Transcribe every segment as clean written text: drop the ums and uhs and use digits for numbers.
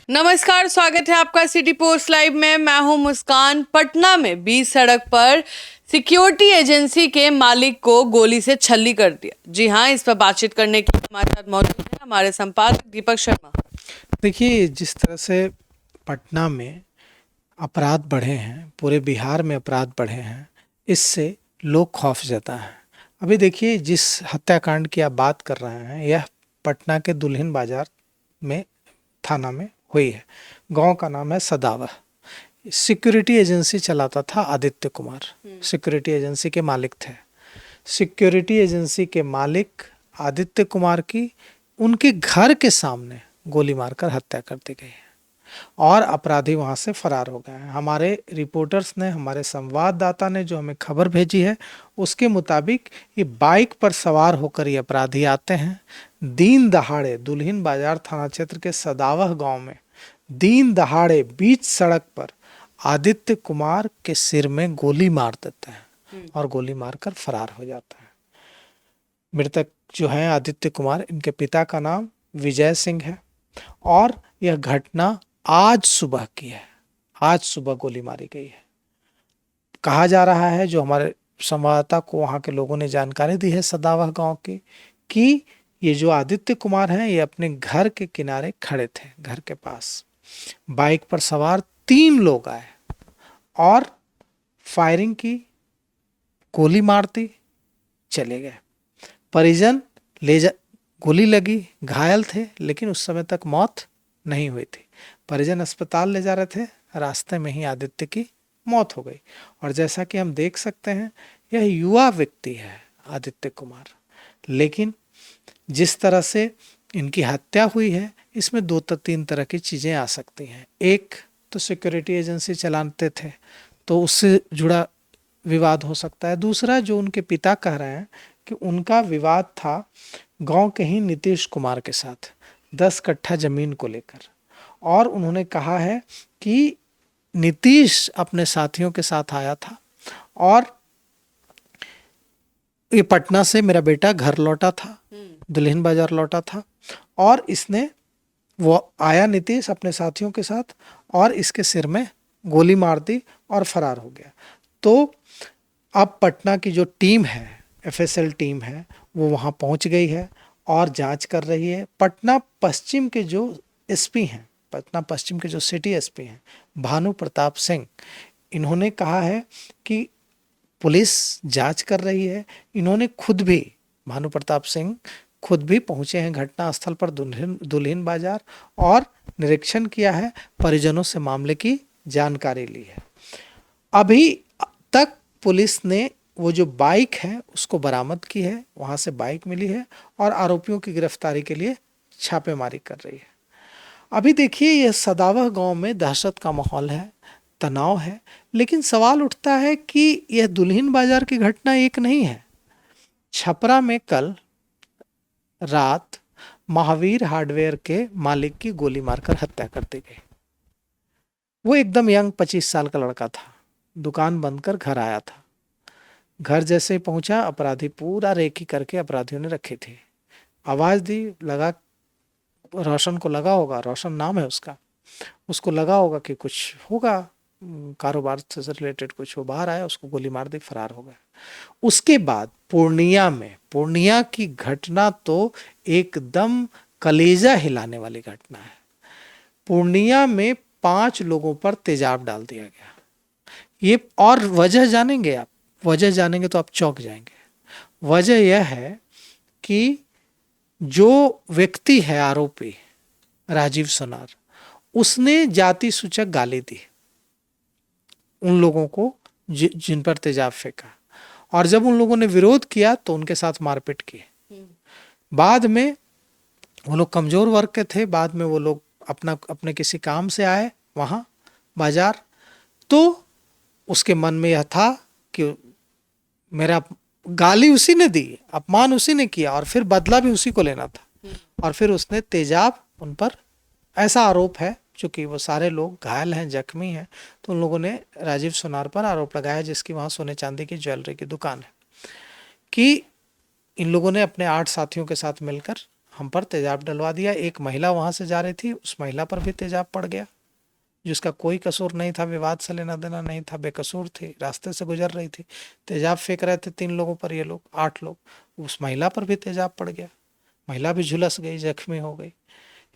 नमस्कार, स्वागत है आपका सिटी पोस्ट लाइव में। मैं हूं मुस्कान। पटना में बीच सड़क पर सिक्योरिटी एजेंसी के मालिक को गोली से छल्ली कर दिया। जी हां, इस पर बातचीत करने के लिए हमारे साथ मौजूद है हमारे संपादक दीपक शर्मा। देखिए, जिस तरह से पटना में अपराध बढ़े हैं, पूरे बिहार में अपराध बढ़े हैं, इससे लोग खौफ जता है। अभी देखिए, जिस हत्याकांड की आप बात कर रहे हैं, यह पटना के दुल्हिन बाजार में थाना में हुई है। गांव का नाम है सदावा। सिक्योरिटी एजेंसी चलाता था आदित्य कुमार, सिक्योरिटी एजेंसी के मालिक थे। सिक्योरिटी एजेंसी के मालिक आदित्य कुमार की उनके घर के सामने गोली मारकर हत्या कर दी गई है और अपराधी वहां से फरार हो गए हैं। हमारे रिपोर्टर्स ने, हमारे संवाददाता ने जो हमें खबर भेजी है, उसके मुताबिक ये बाइक पर सवार होकर ये अपराधी आते हैं। दिन दहाड़े दुल्हिन बाजार थाना क्षेत्र के सदावह गांव में दिन दहाड़े बीच सड़क पर आदित्य कुमार के सिर में गोली मार देते हैं और गोली मारकर फरार हो जाता है। मृतक जो है आदित्य कुमार, इनके पिता का नाम विजय सिंह है और यह घटना आज सुबह की है। आज सुबह गोली मारी गई है। कहा जा रहा है, जो हमारे संवाददाता को वहां के लोगों ने जानकारी दी है सदावह गांव की, कि ये जो आदित्य कुमार हैं, ये अपने घर के किनारे खड़े थे, घर के पास। बाइक पर सवार 3 लोग आए और फायरिंग की, गोली मार दी, चले गए। परिजन गोली लगी, घायल थे, लेकिन उस समय तक मौत नहीं हुई थी। परिजन अस्पताल ले जा रहे थे, रास्ते में ही आदित्य की मौत हो गई। और जैसा कि हम देख सकते हैं, यह युवा व्यक्ति है आदित्य कुमार, लेकिन जिस तरह से इनकी हत्या हुई है, इसमें 2-3 तरह की चीजें आ सकती हैं। एक तो सिक्योरिटी एजेंसी चलाते थे, तो उससे जुड़ा विवाद हो सकता है। दूसरा, जो उनके पिता कह रहे हैं कि उनका विवाद था गांव के ही नीतीश कुमार के साथ 10 कट्ठा जमीन को लेकर, और उन्होंने कहा है कि नीतीश अपने साथियों के साथ आया था और ये पटना से मेरा बेटा घर लौटा था, दुल्हिन बाजार लौटा था, और इसने वो आया नीतीश अपने साथियों के साथ और इसके सिर में गोली मार दी और फरार हो गया। तो अब पटना की जो टीम है, एफएसएल टीम है, वो वहाँ पहुँच गई है और जांच कर रही है। पटना पश्चिम के जो एसपी हैं, पटना पश्चिम के जो सिटी एसपी हैं, भानु प्रताप सिंह, इन्होंने कहा है कि पुलिस जांच कर रही है। इन्होंने खुद भी, भानु प्रताप सिंह खुद भी पहुंचे हैं घटना स्थल पर दुल्हिन बाजार और निरीक्षण किया है, परिजनों से मामले की जानकारी ली है। अभी तक पुलिस ने वो जो बाइक है उसको बरामद की है, वहां से बाइक मिली है और आरोपियों की गिरफ्तारी के लिए छापेमारी कर रही है। अभी देखिए, यह सदावह गांव में दहशत का माहौल है, तनाव है, लेकिन सवाल उठता है कि यह दुल्हिन बाजार की घटना एक नहीं है। छपरा में कल रात महावीर हार्डवेयर के मालिक की गोली मारकर हत्या कर दी गई। वो एकदम यंग 25 साल का लड़का था, दुकान बंद कर घर आया था। घर जैसे ही पहुंचा, अपराधी पूरा रेकी करके अपराधियों ने रखी थी। आवाज दी, लगा रोशन को लगा होगा, रोशन नाम है उसका, उसको लगा होगा कि कुछ होगा, कारोबार से रिलेटेड कुछ, वो बाहर आया, उसको गोली मार दी, फरार हो गया। उसके बाद पूर्णिया की घटना तो एकदम कलेजा हिलाने वाली घटना है। पूर्णिया में 5 लोगों पर तेजाब डाल दिया गया। ये, और वजह जानेंगे आप, वजह जानेंगे तो आप चौंक जाएंगे। वजह यह है कि जो व्यक्ति है आरोपी राजीव सोनार, उसने जाति सूचक गाली दी उन लोगों को जिन पर तेजाब फेंका, और जब उन लोगों ने विरोध किया तो उनके साथ मारपीट की। बाद में वो लोग कमजोर वर्ग के थे, बाद में वो लोग अपने किसी काम से आए वहां बाजार, तो उसके मन में यह था कि मेरा गाली उसी ने दी, अपमान उसी ने किया और फिर बदला भी उसी को लेना था, और फिर उसने तेजाब उन पर, ऐसा आरोप है, चूंकि वो सारे लोग घायल हैं, जख्मी हैं, तो उन लोगों ने राजीव सोनार पर आरोप लगाया, जिसकी वहां सोने चांदी की ज्वेलरी की दुकान है, कि इन लोगों ने अपने 8 साथियों के साथ मिलकर हम पर तेजाब डलवा दिया। एक महिला वहां से जा रही थी, उस महिला पर भी तेजाब पड़ गया, जिसका कोई कसूर नहीं था, विवाद से लेना देना नहीं था, बेकसूर थी, रास्ते से गुजर रही थी। तेजाब फेंक रहे थे 3 लोगों पर, ये लोग 8 लोग, उस महिला पर भी तेजाब पड़ गया। महिला भी झुलस गई, जख्मी हो गई।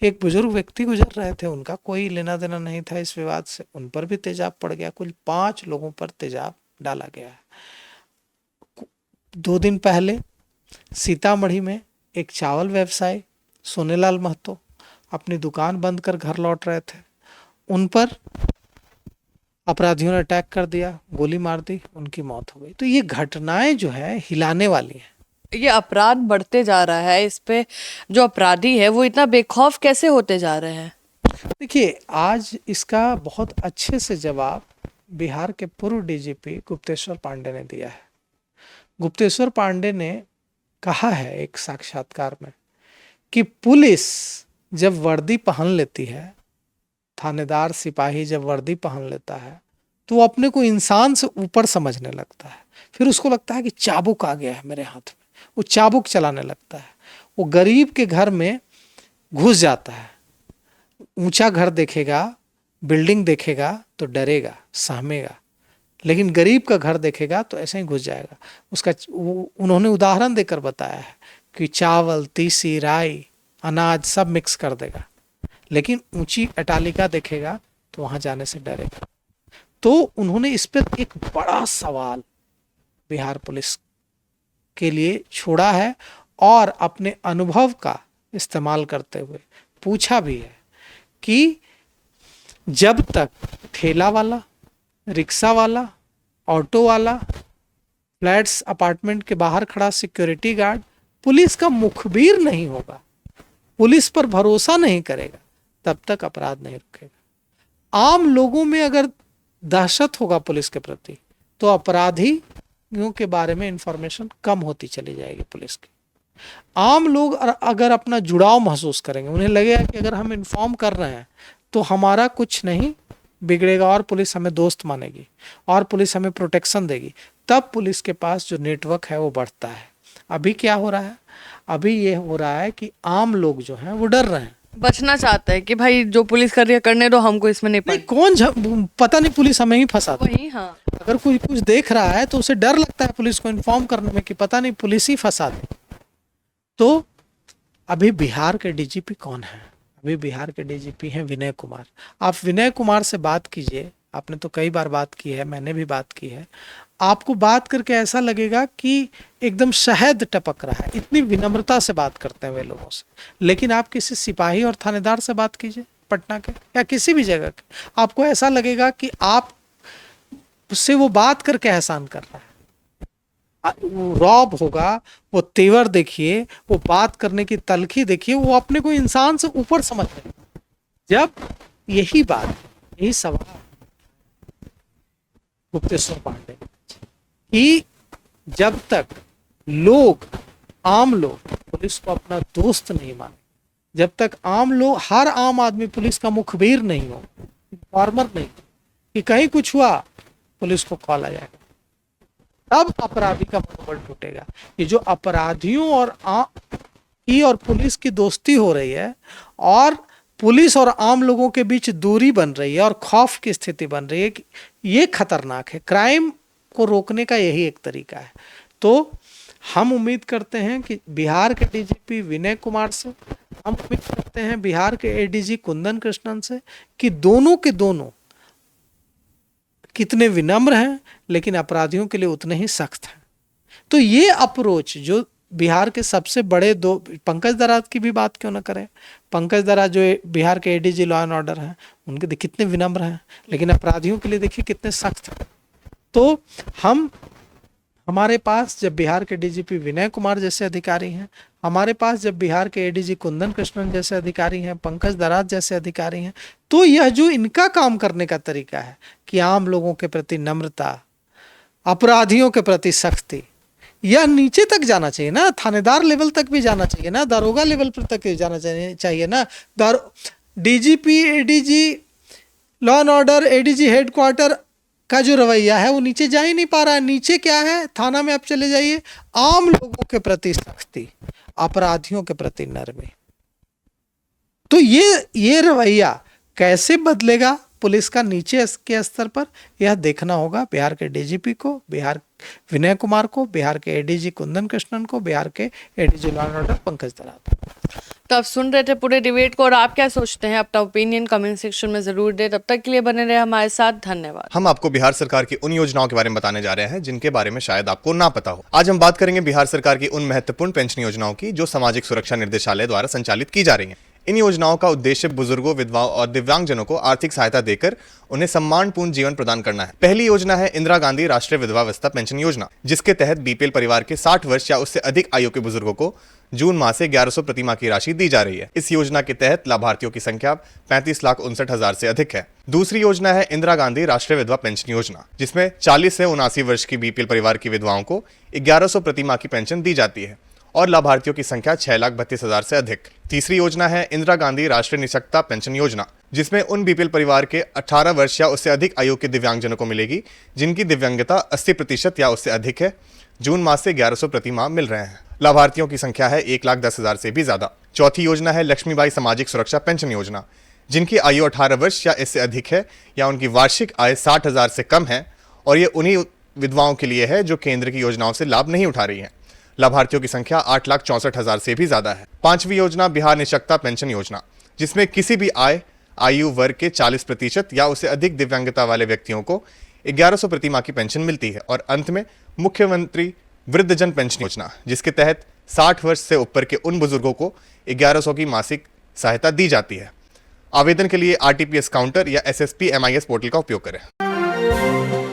एक बुजुर्ग व्यक्ति गुजर रहे थे, उनका कोई लेना देना नहीं था इस विवाद से, उन पर भी तेजाब पड़ गया। कुल 5 लोगों पर तेजाब डाला गया है। 2 दिन पहले सीतामढ़ी में एक चावल व्यवसायी सोनेलाल महतो अपनी दुकान बंद कर घर लौट रहे थे, उन पर अपराधियों ने अटैक कर दिया, गोली मार दी, उनकी मौत हो गई। तो ये घटनाएं जो है हिलाने वाली हैं। ये अपराध बढ़ते जा रहा है, इस पे जो अपराधी है वो इतना बेखौफ कैसे होते जा रहे हैं? देखिए, आज इसका बहुत अच्छे से जवाब बिहार के पूर्व डीजीपी गुप्तेश्वर पांडे ने दिया है। गुप्तेश्वर पांडे ने कहा है एक साक्षात्कार में कि पुलिस जब वर्दी पहन लेती है, थानेदार सिपाही जब वर्दी पहन लेता है, तो वो अपने को इंसान से ऊपर समझने लगता है। फिर उसको लगता है कि चाबुक आ गया है मेरे हाथ में, वो चाबुक चलाने लगता है। वो गरीब के घर में घुस जाता है, ऊंचा घर देखेगा, बिल्डिंग देखेगा तो डरेगा, सहमेगा, लेकिन गरीब का घर देखेगा तो ऐसे ही घुस जाएगा। उसका उन्होंने उदाहरण देकर बताया है कि चावल, तीसी, राई, अनाज सब मिक्स कर देगा, लेकिन ऊंची अटालिका देखेगा तो वहां जाने से डरेगा। तो उन्होंने इस पर एक बड़ा सवाल बिहार पुलिस के लिए छोड़ा है और अपने अनुभव का इस्तेमाल करते हुए पूछा भी है कि जब तक ठेला वाला, रिक्शा वाला, ऑटो वाला, फ्लैट्स अपार्टमेंट के बाहर खड़ा सिक्योरिटी गार्ड पुलिस का मुखबिर नहीं होगा, पुलिस पर भरोसा नहीं करेगा, तब तक अपराध नहीं रुकेगा। आम लोगों में अगर दहशत होगा पुलिस के प्रति, तो अपराधियों के बारे में इंफॉर्मेशन कम होती चली जाएगी पुलिस की। आम लोग अगर अपना जुड़ाव महसूस करेंगे, उन्हें लगेगा कि अगर हम इन्फॉर्म कर रहे हैं तो हमारा कुछ नहीं बिगड़ेगा और पुलिस हमें दोस्त मानेगी और पुलिस हमें प्रोटेक्शन देगी, तब पुलिस के पास जो नेटवर्क है वो बढ़ता है। अभी क्या हो रहा है? अभी ये हो रहा है कि आम लोग जो हैं वो डर रहे हैं, बचना चाहता है कि भाई जो पुलिस कर रही है करने दो, हमको इसमें नहीं नहीं पता नहीं पुलिस हमें ही फंसा दे। वही, हाँ, अगर कोई कुछ देख रहा है तो उसे डर लगता है पुलिस को इन्फॉर्म करने में कि पता नहीं पुलिस ही फंसा दे। तो अभी बिहार के डीजीपी कौन है? अभी बिहार के डीजीपी हैं विनय कुमार। आप विनय कुमार से बात कीजिए, आपने तो कई बार बात की है, मैंने भी बात की है। आपको बात करके ऐसा लगेगा कि एकदम शहद टपक रहा है, इतनी विनम्रता से बात करते हैं वे लोगों से। लेकिन आप किसी सिपाही और थानेदार से बात कीजिए पटना के या किसी भी जगह के, आपको ऐसा लगेगा कि आप उससे वो बात करके एहसान कर रहा है। वो रौब होगा, वो तेवर देखिए, वो बात करने की तलखी देखिए, वो अपने को इंसान से ऊपर समझ रहे। जब यही बात, यही सवाल गुप्तेश्वर पांडे कि जब तक लोग, आम लोग पुलिस को अपना दोस्त नहीं माने, जब तक आम लोग, हर आम आदमी पुलिस का मुखबिर नहीं हो, इन्फॉर्मर नहीं, कि कहीं कुछ हुआ पुलिस को कॉल आ जाएगा, तब अपराधी का मनोबल टूटेगा। ये जो अपराधियों और पुलिस की दोस्ती हो रही है और पुलिस और आम लोगों के बीच दूरी बन रही है और खौफ की स्थिति बन रही है, कि ये खतरनाक है। क्राइम को रोकने का यही एक तरीका है। तो हम उम्मीद करते हैं कि बिहार के डीजीपी विनय कुमार से, हम उम्मीद करते हैं बिहार के एडीजी कुंदन कृष्णन से, कि दोनों के दोनों कितने विनम्र हैं लेकिन अपराधियों के लिए उतने ही सख्त हैं। तो ये अप्रोच जो बिहार के सबसे बड़े दो, पंकज दराज की भी बात क्यों ना करें, पंकज दराज जो बिहार के एडीजी लॉ एंड ऑर्डर हैं, उनके कितने विनम्र हैं, लेकिन अपराधियों के लिए देखिए कितने सख्त हैं। तो हमारे पास जब बिहार के डीजीपी विनय कुमार जैसे अधिकारी हैं, हमारे पास जब बिहार के एडीजी कुंदन कृष्णन जैसे अधिकारी हैं, पंकज दराज जैसे अधिकारी हैं, तो यह जो इनका काम करने का तरीका है कि आम लोगों के प्रति नम्रता, अपराधियों के प्रति सख्ती, यह नीचे तक जाना चाहिए ना, थानेदार लेवल तक भी जाना चाहिए ना, दारोगा लेवल पर तक जाना चाहिए ना। DGP, ADG law and order, ADG headquarter का जो रवैया है वो नीचे जा ही नहीं पा रहा है। नीचे क्या है? थाना में आप चले जाइए, आम लोगों के प्रति सख्ती, अपराधियों के प्रति नरमी। तो ये रवैया कैसे बदलेगा पुलिस का नीचे के स्तर पर, यह देखना होगा बिहार के डीजीपी को, बिहार विनय कुमार को, बिहार के एडीजी कुंदन कृष्णन को, बिहार के ADG law and order Pankaj दरात। तो आप सुन रहे थे पूरे डिबेट को, और आप क्या सोचते हैं अपना ओपिनियन कमेंट सेक्शन में जरूर दें। तब तक के लिए बने रहे हमारे साथ, धन्यवाद। हम आपको बिहार सरकार की उन योजनाओं के बारे में बताने जा रहे हैं जिनके बारे में शायद आपको ना पता हो। आज हम बात करेंगे बिहार सरकार की उन महत्वपूर्ण पेंशन योजनाओं की जो सामाजिक सुरक्षा निर्देशालय द्वारा संचालित की जा रही हैं। इन योजनाओं का उद्देश्य बुजुर्गों, विधवाओं और दिव्यांगजनों को आर्थिक सहायता देकर उन्हें सम्मानपूर्ण जीवन प्रदान करना है। पहली योजना है इंदिरा गांधी राष्ट्रीय विधवावस्था पेंशन योजना, जिसके तहत बीपीएल परिवार के 60 वर्ष या उससे अधिक आयु के बुजुर्गों को जून माह से 1100 प्रति माह की राशि दी जा रही है। इस योजना के तहत लाभार्थियों की संख्या 35,59,000 से अधिक है। दूसरी योजना है इंदिरा गांधी राष्ट्रीय विधवा पेंशन योजना, जिसमें 40 से 79 वर्ष की बीपीएल परिवार की विधवाओं को 1100 प्रति माह की पेंशन दी जाती है और लाभार्थियों की संख्या 6,32,000 से अधिक। तीसरी योजना है इंदिरा गांधी राष्ट्रीय निशक्तता पेंशन योजना, जिसमें उन बीपीएल परिवार के 18 वर्ष या उससे अधिक आयु के दिव्यांगजनों को मिलेगी जिनकी दिव्यांगता 80% या उससे अधिक है। जून माह से 1100 प्रति माह मिल रहे हैं। लाभार्थियों की संख्या है 1,10,000 से भी ज्यादा। चौथी योजना है लक्ष्मीबाई सामाजिक सुरक्षा पेंशन योजना, जिनकी आयु 18 वर्ष या इससे अधिक है या उनकी वार्षिक आय 60,000 से कम है, और ये उन्हीं विधवाओं के लिए है जो केंद्र की योजनाओं से लाभ नहीं उठा रही है। लाभार्थियों की संख्या 8,64,000 से भी ज्यादा है। पांचवी योजना बिहार निशक्तता पेंशन योजना, जिसमें किसी भी आयु वर्ग के 40% या उससे अधिक दिव्यांगता वाले व्यक्तियों को 1100 प्रति माह की पेंशन मिलती है। और अंत में मुख्यमंत्री वृद्धजन पेंशन योजना, जिसके तहत 60 वर्ष से ऊपर के उन बुजुर्गों को 1100 की मासिक सहायता दी जाती है। आवेदन के लिए आरटीपीएस काउंटर या SSP MIS पोर्टल का उपयोग करें।